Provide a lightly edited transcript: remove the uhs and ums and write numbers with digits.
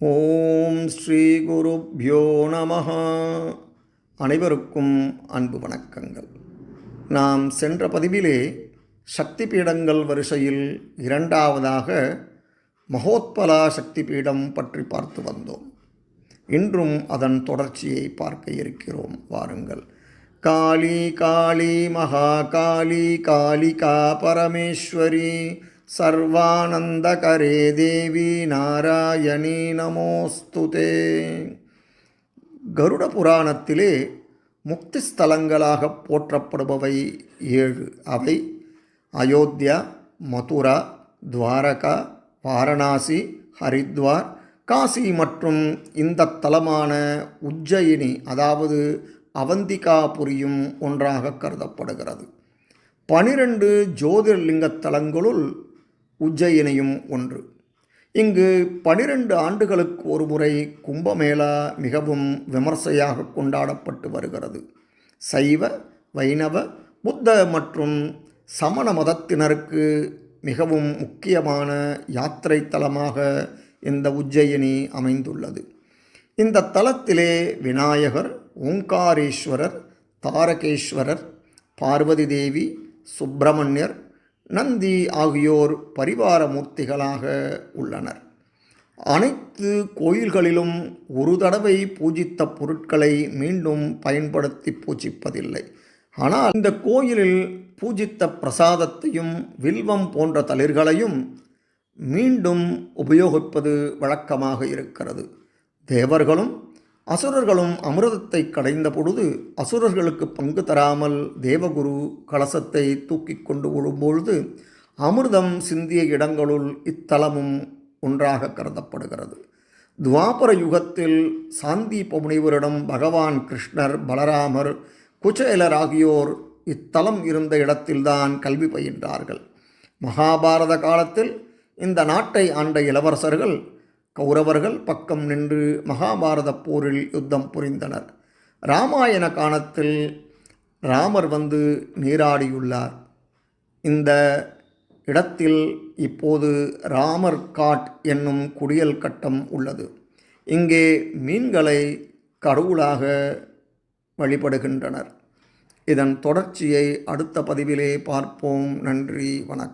ஓம் ஸ்ரீ குருப்யோ நமஹ. அனைவருக்கும் அன்பு வணக்கங்கள். நாம் சென்ற பதிவிலே சக்தி பீடங்கள் வரிசையில் இரண்டாவதாக மகோத்பலா சக்தி பீடம் பற்றி பார்த்து வந்தோம். இன்றும் அதன் தொடர்ச்சியை பார்க்க இருக்கிறோம். வாருங்கள். காளி காளி மகா காளி காளிகா பரமேஸ்வரி சர்வானந்தகரே தேவி நாராயணி நமோஸ்துதே. கருட புராணத்திலே முக்தி ஸ்தலங்களாக போற்றப்படுபவை 7. அவை அயோத்தியா, மதுரா, துவாரகா, வாரணாசி, ஹரித்வார், காசி மற்றும் இந்த தலமான உஜ்ஜயினி அதாவது அவந்திகாபுரியும் ஒன்றாக கருதப்படுகிறது. 12 ஜோதிர்லிங்க தலங்களுள் உஜ்ஜயினியும் ஒன்று. இங்கு 12 ஆண்டுகளுக்கு ஒரு முறை கும்பமேளா மிகவும் விமர்சையாக கொண்டாடப்பட்டு வருகிறது. சைவ, வைணவ, புத்த மற்றும் சமண மதத்தினருக்கு மிகவும் முக்கியமான யாத்திரை தலமாக இந்த உஜ்ஜயினி அமைந்துள்ளது. இந்த தலத்திலே விநாயகர், ஓங்காரேஸ்வரர், தாரகேஸ்வரர், பார்வதி தேவி, சுப்பிரமணியர், நந்தி ஆகியோர் பரிவார மூர்த்திகளாக உள்ளனர். அனைத்து கோயில்களிலும் ஒரு தடவை பூஜித்த பொருட்களை மீண்டும் பயன்படுத்தி பூஜிப்பதில்லை. ஆனால் இந்த கோயிலில் பூஜித்த பிரசாதத்தையும் வில்வம் போன்ற தளிர்களையும் மீண்டும் உபயோகிப்பது வழக்கமாக இருக்கிறது. தேவர்களும் அசுரர்களும் அமிர்தத்தை கடைந்த பொழுது அசுரர்களுக்கு பங்கு தராமல் தேவகுரு கலசத்தை தூக்கி கொண்டு விழும்பொழுது அமிர்தம் சிந்திய இடங்களுள் இத்தலமும் ஒன்றாக கருதப்படுகிறது. துவாபர யுகத்தில் சாந்தீப முனிவரிடம் பகவான் கிருஷ்ணர், பலராமர், குச்சேலர் ஆகியோர் இத்தலம் இருந்த இடத்தில்தான் கல்வி பயின்றார்கள். மகாபாரத காலத்தில் இந்த நாட்டை ஆண்ட இளவரசர்கள் கௌரவர்கள் பக்கம் நின்று மகாபாரத போரில் யுத்தம் புரிந்தனர். இராமாயண காலத்தில் ராமர் வந்து நீராடியுள்ளார். இந்த இடத்தில் இப்போது ராமர் காட் என்னும் குடியல் கட்டம் உள்ளது. இங்கே மீன்களை கடவுளாக வழிபடுகின்றனர். இதன் தொடர்ச்சியை அடுத்த பதிவிலே பார்ப்போம். நன்றி, வணக்கம்.